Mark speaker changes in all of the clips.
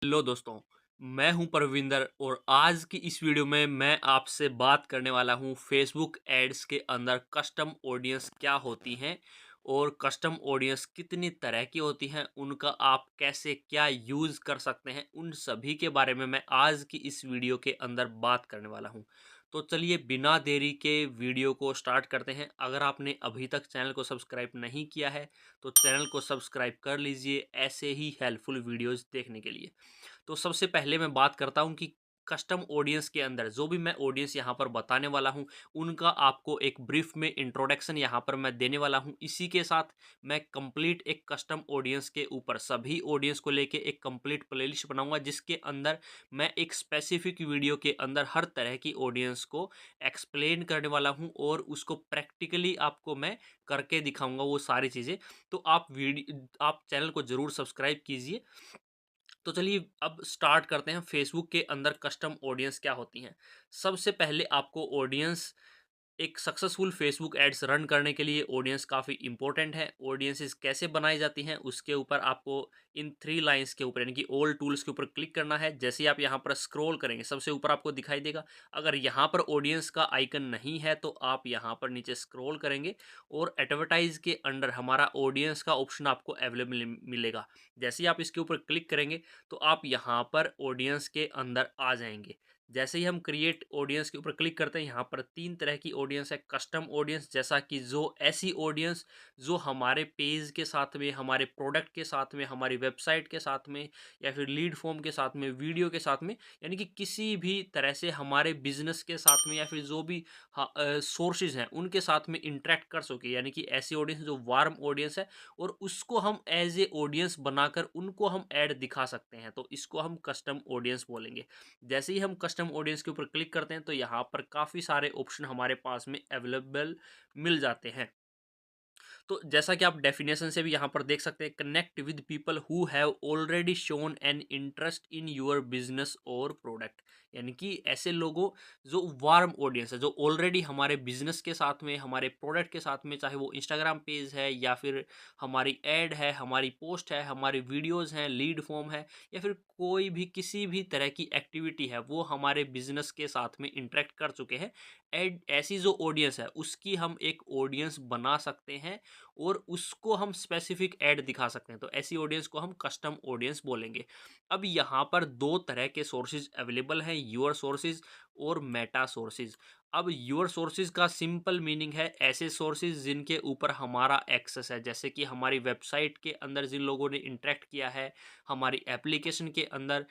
Speaker 1: Hello दोस्तों, मैं हूं परविंदर और आज की इस वीडियो में मैं आपसे बात करने वाला हूं फेसबुक एड्स के अंदर कस्टम ऑडियंस क्या होती हैं और कस्टम ऑडियंस कितनी तरह की होती हैं, उनका आप कैसे क्या यूज़ कर सकते हैं, उन सभी के बारे में मैं आज की इस वीडियो के अंदर बात करने वाला हूं। तो चलिए बिना देरी के वीडियो को स्टार्ट करते हैं। अगर आपने अभी तक चैनल को सब्सक्राइब नहीं किया है तो चैनल को सब्सक्राइब कर लीजिए ऐसे ही हेल्पफुल वीडियोज़ देखने के लिए। तो सबसे पहले मैं बात करता हूँ कि कस्टम ऑडियंस के अंदर जो भी मैं ऑडियंस यहाँ पर बताने वाला हूँ, उनका आपको एक ब्रीफ में इंट्रोडक्शन यहाँ पर मैं देने वाला हूँ। इसी के साथ मैं कंप्लीट एक कस्टम ऑडियंस के ऊपर सभी ऑडियंस को लेके एक कंप्लीट प्लेलिस्ट बनाऊंगा, जिसके अंदर मैं एक स्पेसिफिक वीडियो के अंदर हर तरह की ऑडियंस को एक्सप्लेन करने वाला हूँ और उसको प्रैक्टिकली आपको मैं करके दिखाऊंगा वो सारी चीज़ें। तो आप चैनल को ज़रूर सब्सक्राइब कीजिए। तो चलिए अब स्टार्ट करते हैं फेसबुक के अंदर कस्टम ऑडियंस क्या होती हैं। सबसे पहले आपको ऑडियंस एक सक्सेसफुल फेसबुक एड्स रन करने के लिए ऑडियंस काफ़ी इंपॉर्टेंट है। ऑडियंसेस कैसे बनाई जाती हैं उसके ऊपर आपको इन थ्री लाइंस के ऊपर यानी कि ऑल टूल्स के ऊपर क्लिक करना है। जैसे ही आप यहाँ पर स्क्रॉल करेंगे सबसे ऊपर आपको दिखाई देगा। अगर यहाँ पर ऑडियंस का आइकन नहीं है तो आप यहाँ पर नीचे स्क्रॉल करेंगे और एडवर्टाइज के अंडर हमारा ऑडियंस का ऑप्शन आपको अवेलेबल मिलेगा। जैसे ही आप इसके ऊपर क्लिक करेंगे तो आप यहाँ पर ऑडियंस के अंदर आ जाएंगे। जैसे ही हम क्रिएट ऑडियंस के ऊपर क्लिक करते हैं, यहाँ पर तीन तरह की ऑडियंस है। कस्टम ऑडियंस जैसा कि जो ऐसी ऑडियंस जो हमारे पेज के साथ में, हमारे प्रोडक्ट के साथ में, हमारी वेबसाइट के साथ में या फिर लीड फॉर्म के साथ में, वीडियो के साथ में, यानी कि किसी भी तरह से हमारे बिजनेस के साथ में या फिर जो भी सोर्सेज हैं उनके साथ में इंटरेक्ट कर सके, यानी कि ऐसी ऑडियंस जो वार्म ऑडियंस है और उसको हम एज ए ऑडियंस बनाकर उनको हम ऐड दिखा सकते हैं, तो इसको हम कस्टम ऑडियंस बोलेंगे। जैसे ही हम कस्टम ऑडियंस के ऊपर क्लिक करते हैं तो यहाँ पर काफ़ी सारे ऑप्शन हमारे पास में अवेलेबल मिल जाते हैं। तो जैसा कि आप डेफिनेशन से भी यहाँ पर देख सकते हैं, connect with people who have already shown an interest in your business और प्रोडक्ट, यानी कि ऐसे लोगों जो वार्म ऑडियंस है, जो ऑलरेडी हमारे बिजनेस के साथ में, हमारे प्रोडक्ट के साथ में, चाहे वो इंस्टाग्राम पेज है या फिर हमारी एड है, हमारी पोस्ट है, हमारी वीडियोज़ हैं, लीड फॉर्म है या फिर कोई भी किसी भी तरह की एक्टिविटी है, वो हमारे बिजनेस के साथ में इंटरेक्ट कर चुके हैं। एड ऐसी जो ऑडियंस है उसकी हम एक ऑडियंस बना सकते हैं और उसको हम स्पेसिफिक ऐड दिखा सकते हैं, तो ऐसी ऑडियंस को हम कस्टम ऑडियंस बोलेंगे। अब यहाँ पर दो तरह के सोर्सेज अवेलेबल हैं, यूर सोर्सेज और मेटा सोर्सेज। अब यूर सोर्सेज का सिंपल मीनिंग है ऐसे सोर्सेज जिनके ऊपर हमारा एक्सेस है, जैसे कि हमारी वेबसाइट के अंदर जिन लोगों ने इंटरेक्ट किया है, हमारी एप्लीकेशन के अंदर,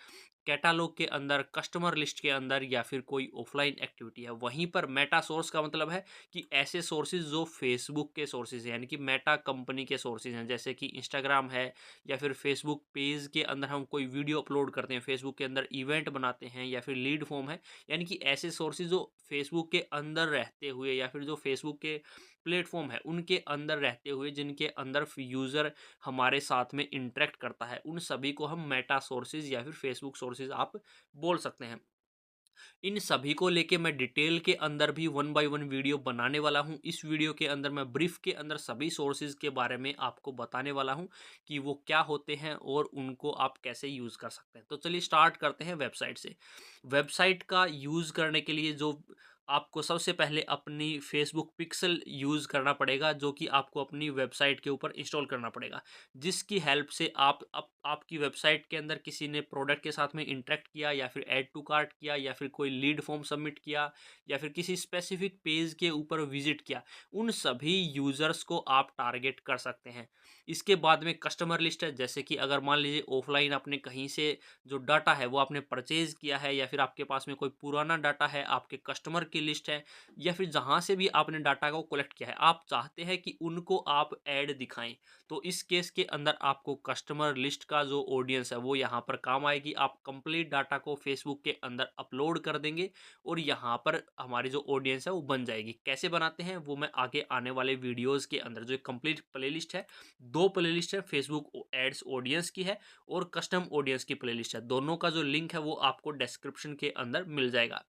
Speaker 1: कैटालॉग के अंदर, कस्टमर लिस्ट के अंदर या फिर कोई ऑफलाइन एक्टिविटी है। वहीं पर मेटा सोर्स का मतलब है कि ऐसे सोर्सेज जो फेसबुक के सोर्सेज हैं, यानी कि मेटा कंपनी के सोर्सेज हैं, जैसे कि इंस्टाग्राम है या फिर फेसबुक पेज के अंदर हम कोई वीडियो अपलोड करते हैं, फेसबुक के अंदर इवेंट बनाते हैं या फिर लीड फॉर्म है, यानी कि ऐसे सोर्सेज जो फेसबुक के अंदर रहते हुए या फिर जो फेसबुक के प्लेटफॉर्म है उनके अंदर रहते हुए, जिनके अंदर यूज़र हमारे साथ में इंटरेक्ट करता है, उन सभी को हम मेटा सोर्सेज या फिर फेसबुक सोर्सेज आप बोल सकते हैं। इन सभी को लेके मैं डिटेल के अंदर भी वन बाय वन वीडियो बनाने वाला हूँ। इस वीडियो के अंदर मैं ब्रीफ के अंदर सभी सोर्सेज के बारे में आपको बताने वाला हूँ कि वो क्या होते हैं और उनको आप कैसे यूज़ कर सकते हैं। तो चलिए स्टार्ट करते हैं वेबसाइट से। वेबसाइट का यूज़ करने के लिए जो आपको सबसे पहले अपनी फेसबुक पिक्सल यूज़ करना पड़ेगा, जो कि आपको अपनी वेबसाइट के ऊपर इंस्टॉल करना पड़ेगा, जिसकी हेल्प से आपकी वेबसाइट के अंदर किसी ने प्रोडक्ट के साथ में इंटरेक्ट किया या फिर ऐड टू कार्ट किया या फिर कोई लीड फॉर्म सबमिट किया या फिर किसी स्पेसिफिक पेज के ऊपर विजिट किया, उन सभी यूज़र्स को आप टारगेट कर सकते हैं। इसके बाद में कस्टमर लिस्ट है, जैसे कि अगर मान लीजिए ऑफलाइन आपने कहीं से जो डाटा है वो आपने परचेज किया है या फिर आपके पास में कोई पुराना डाटा है, आपके कस्टमर की लिस्ट है या फिर जहाँ से भी आपने डाटा को कलेक्ट किया है, आप चाहते हैं कि उनको आप ऐड दिखाएं, तो इस केस के अंदर आपको कस्टमर लिस्ट का जो ऑडियंस है वो यहाँ पर काम आएगी। आप कंप्लीट डाटा को फेसबुक के अंदर अपलोड कर देंगे और यहाँ पर हमारी जो ऑडियंस है वो बन जाएगी। कैसे बनाते हैं वो मैं आगे आने वाले वीडियोस के अंदर, जो एक कंप्लीट प्लेलिस्ट है, दो प्लेलिस्ट है, फेसबुक एड्स ऑडियंस की है और कस्टम ऑडियंस की प्लेलिस्ट है, दोनों का जो लिंक है वो आपको डिस्क्रिप्शन के अंदर मिल जाएगा।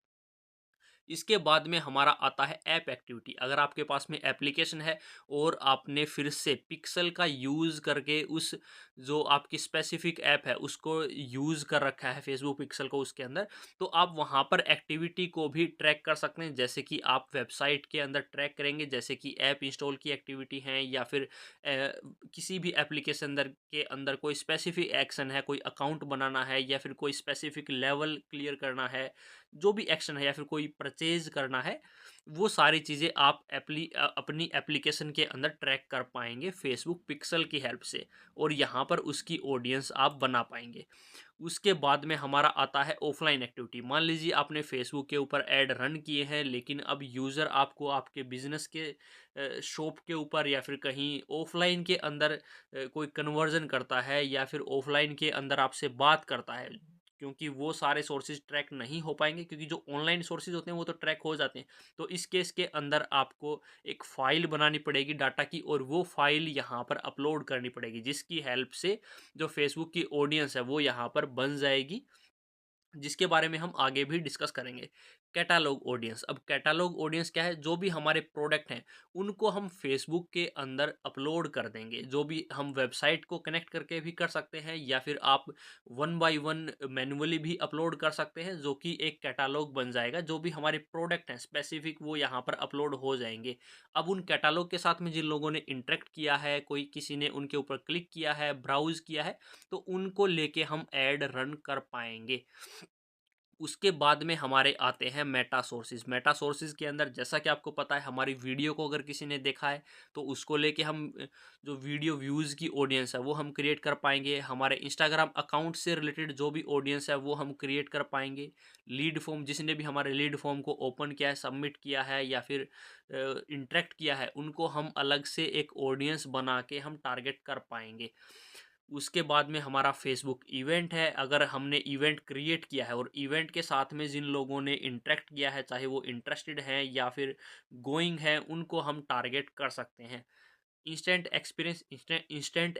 Speaker 1: इसके बाद में हमारा आता है ऐप एक्टिविटी। अगर आपके पास में एप्लीकेशन है और आपने फिर से पिक्सल का यूज़ करके उस जो आपकी स्पेसिफिक ऐप है उसको यूज़ कर रखा है फेसबुक पिक्सल को उसके अंदर, तो आप वहाँ पर एक्टिविटी को भी ट्रैक कर सकते हैं। जैसे कि आप वेबसाइट के अंदर ट्रैक करेंगे, जैसे कि ऐप इंस्टॉल की एक्टिविटी है या फिर किसी भी एप्लीकेशन अंदर के अंदर कोई स्पेसिफिक एक्शन है, कोई अकाउंट बनाना है या फिर कोई स्पेसिफिक लेवल क्लियर करना है, जो भी एक्शन है या फिर कोई परचेज करना है, वो सारी चीज़ें आप अपनी एप्लीकेशन के अंदर ट्रैक कर पाएंगे फेसबुक पिक्सल की हेल्प से, और यहाँ पर उसकी ऑडियंस आप बना पाएंगे। उसके बाद में हमारा आता है ऑफलाइन एक्टिविटी। मान लीजिए आपने फेसबुक के ऊपर ऐड रन किए हैं, लेकिन अब यूज़र आपको आपके बिजनेस के शॉप के ऊपर या फिर कहीं ऑफलाइन के अंदर कोई कन्वर्जन करता है या फिर ऑफलाइन के अंदर आपसे बात करता है, क्योंकि वो सारे सोर्सेज ट्रैक नहीं हो पाएंगे, क्योंकि जो ऑनलाइन सोर्सेज होते हैं वो तो ट्रैक हो जाते हैं। तो इस केस के अंदर आपको एक फ़ाइल बनानी पड़ेगी डाटा की, और वो फाइल यहाँ पर अपलोड करनी पड़ेगी, जिसकी हेल्प से जो फेसबुक की ऑडियंस है वो यहाँ पर बन जाएगी, जिसके बारे में हम आगे भी डिस्कस करेंगे। Catalogue audience. अब कैटालॉग ऑडियंस क्या है? जो भी हमारे प्रोडक्ट हैं उनको हम फेसबुक के अंदर अपलोड कर देंगे, जो भी हम वेबसाइट को कनेक्ट करके भी कर सकते हैं या फिर आप वन बाय वन मैन्युअली भी अपलोड कर सकते हैं, जो कि एक कैटालॉग बन जाएगा। जो भी हमारे प्रोडक्ट हैं स्पेसिफिक वो यहाँ पर अपलोड हो जाएंगे। अब उन कैटालॉग के साथ में जिन लोगों ने इंटरेक्ट किया है, कोई किसी ने उनके ऊपर क्लिक किया है, ब्राउज किया है, तो उनको लेके हम ऐड रन कर पाएंगे। उसके बाद में हमारे आते हैं मेटा सोर्सेज। मेटा सोर्सेज के अंदर जैसा कि आपको पता है, हमारी वीडियो को अगर किसी ने देखा है तो उसको लेके हम जो वीडियो व्यूज़ की ऑडियंस है वो हम क्रिएट कर पाएंगे। हमारे इंस्टाग्राम अकाउंट से रिलेटेड जो भी ऑडियंस है वो हम क्रिएट कर पाएंगे। लीड फॉर्म, जिसने भी हमारे लीड फॉर्म को ओपन किया है, सबमिट किया है या फिर इंटरेक्ट किया है, उनको हम अलग से एक ऑडियंस बना के हम टारगेट कर पाएंगे। उसके बाद में हमारा फेसबुक इवेंट है। अगर हमने इवेंट क्रिएट किया है और इवेंट के साथ में जिन लोगों ने इंटरेक्ट किया है, चाहे वो इंटरेस्टेड हैं या फिर गोइंग है, उनको हम टारगेट कर सकते हैं। इंस्टेंट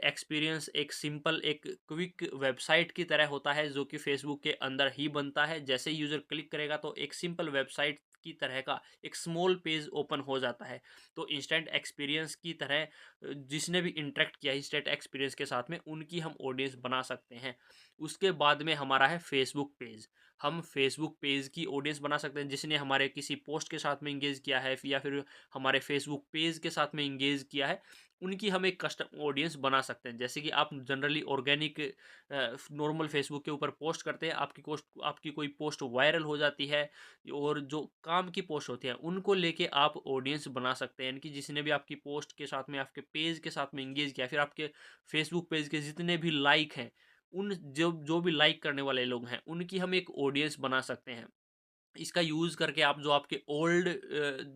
Speaker 1: एक्सपीरियंस एक सिंपल एक क्विक वेबसाइट की तरह होता है, जो कि फेसबुक के अंदर ही बनता है। जैसे यूज़र क्लिक करेगा तो एक सिंपल वेबसाइट की तरह का एक स्मॉल पेज ओपन हो जाता है। तो इंस्टेंट एक्सपीरियंस की तरह जिसने भी इंटरेक्ट किया इंस्टेंट एक्सपीरियंस के साथ में, उनकी हम ऑडियंस बना सकते हैं। उसके बाद में हमारा है फेसबुक पेज। हम फेसबुक पेज की ऑडियंस बना सकते हैं, जिसने हमारे किसी पोस्ट के साथ में इंगेज किया है या फिर हमारे फेसबुक पेज के साथ में इंगेज किया है, उनकी हम एक कस्टम ऑडियंस बना सकते हैं। जैसे कि आप जनरली ऑर्गेनिक नॉर्मल फेसबुक के ऊपर पोस्ट करते हैं, आपकी कोई पोस्ट वायरल हो जाती है, और जो काम की पोस्ट होती है उनको लेके आप ऑडियंस बना सकते हैं। यानी कि जिसने भी आपकी पोस्ट के साथ में, आपके पेज के साथ में इंगेज किया, फिर आपके फेसबुक पेज के जितने भी लाइक हैं, उन जो जो भी लाइक करने वाले लोग हैं, उनकी हम एक ऑडियंस बना सकते हैं। इसका यूज़ करके आप जो आपके ओल्ड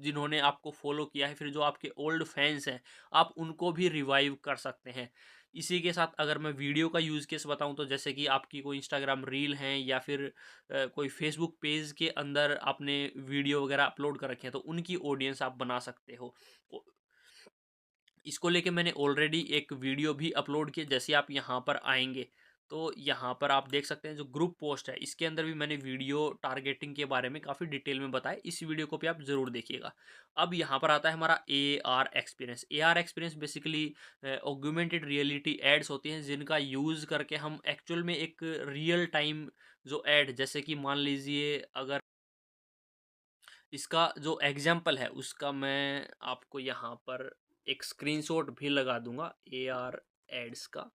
Speaker 1: जिन्होंने आपको फॉलो किया है, फिर जो आपके ओल्ड फैंस हैं, आप उनको भी रिवाइव कर सकते हैं। इसी के साथ अगर मैं वीडियो का यूज़ केस बताऊं, तो जैसे कि आपकी कोई इंस्टाग्राम रील हैं या फिर कोई फेसबुक पेज के अंदर आपने वीडियो वगैरह अपलोड कर रखे हैं, तो उनकी ऑडियंस आप बना सकते हो। इसको लेके मैंने ऑलरेडी एक वीडियो भी अपलोड किया। जैसे आप यहाँ पर आएंगे तो यहाँ पर आप देख सकते हैं जो ग्रुप पोस्ट है, इसके अंदर भी मैंने वीडियो टारगेटिंग के बारे में काफ़ी डिटेल में बताया। इस वीडियो को भी आप ज़रूर देखिएगा। अब यहाँ पर आता है हमारा AR experience. AR experience basically augmented reality aids होती हैं, जिनका यूज़ करके हम एक्चुअल में एक रियल टाइम जो एड, जैसे कि मान लीजिए अगर इसका जो एग्जाम्पल है उसका मैं आपको यहाँ पर एक स्क्रीनशॉट भी लगा दूंगा AR एड्स का।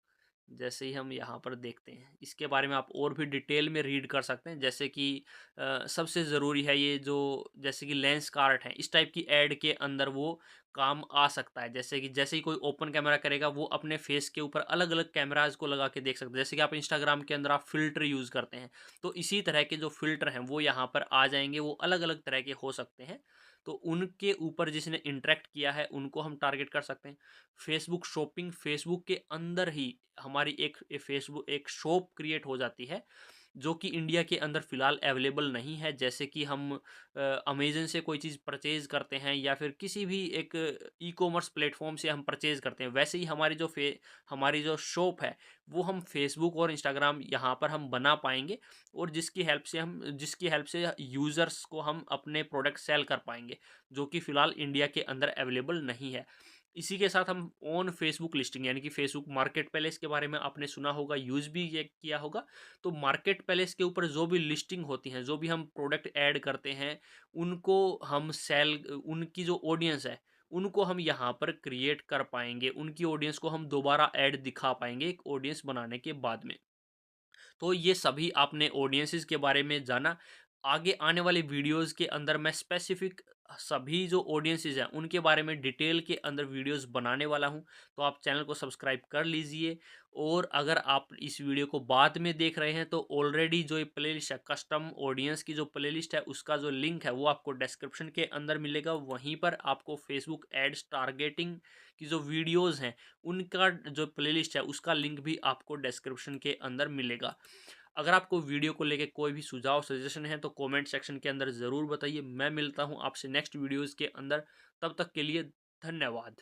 Speaker 1: जैसे ही हम यहाँ पर देखते हैं, इसके बारे में आप और भी डिटेल में रीड कर सकते हैं। जैसे कि सबसे ज़रूरी है ये जो, जैसे कि लेंस कार्ट है, इस टाइप की ऐड के अंदर वो काम आ सकता है। जैसे ही कोई ओपन कैमरा करेगा, वो अपने फेस के ऊपर अलग अलग कैमराज को लगा के देख सकते हैं। जैसे कि आप इंस्टाग्राम के अंदर आप फ़िल्टर यूज़ करते हैं, तो इसी तरह के जो फ़िल्टर हैं वो यहाँ पर आ जाएंगे। वो अलग अलग तरह के हो सकते हैं, तो उनके ऊपर जिसने इंटरेक्ट किया है उनको हम टारगेट कर सकते हैं। फेसबुक शॉपिंग, फेसबुक के अंदर ही हमारी एक फेसबुक एक शॉप क्रिएट हो जाती है, जो कि इंडिया के अंदर फ़िलहाल अवेलेबल नहीं है। जैसे कि हम अमेज़न से कोई चीज़ परचेज़ करते हैं या फिर किसी भी एक ई-कॉमर्स प्लेटफ़ॉर्म से हम परचेज़ करते हैं, वैसे ही हमारी जो शॉप है, वो हम फ़ेसबुक और इंस्टाग्राम यहाँ पर हम बना पाएँगे और जिसकी हेल्प से यूज़र्स को हम अपने प्रोडक्ट सेल कर पाएँगे, जो कि फ़िलहाल इंडिया के अंदर अवेलेबल नहीं है। इसी के साथ हम ऑन फेसबुक लिस्टिंग यानी कि फेसबुक मार्केट प्लेस के बारे में आपने सुना होगा, यूज़ भी ये किया होगा। तो मार्केट प्लेस के ऊपर जो भी लिस्टिंग होती हैं, जो भी हम प्रोडक्ट ऐड करते हैं, उनको हम सेल उनकी जो ऑडियंस है, उनको हम यहाँ पर क्रिएट कर पाएँगे। उनकी ऑडियंस को हम दोबारा ऐड दिखा पाएँगे एक ऑडियंस बनाने के बाद में। तो ये सभी आपने ऑडियंसेस के बारे में जाना। आगे आने वाले वीडियोस के अंदर मैं स्पेसिफिक सभी जो ऑडियंसेस हैं उनके बारे में डिटेल के अंदर वीडियोस बनाने वाला हूं। तो आप चैनल को सब्सक्राइब कर लीजिए। और अगर आप इस वीडियो को बाद में देख रहे हैं तो ऑलरेडी जो ये प्लेलिस्ट है, कस्टम ऑडियंस की जो प्लेलिस्ट है, उसका जो लिंक है वो आपको डिस्क्रिप्शन के अंदर मिलेगा। वहीं पर आपको फेसबुक एड्स टारगेटिंग की जो वीडियोज़ हैं उनका जो प्लेलिस्ट है उसका लिंक भी आपको डिस्क्रिप्शन के अंदर मिलेगा। अगर आपको वीडियो को लेके कोई भी सुझाव सजेशन है तो कमेंट सेक्शन के अंदर ज़रूर बताइए। मैं मिलता हूँ आपसे नेक्स्ट वीडियोज़ के अंदर। तब तक के लिए धन्यवाद।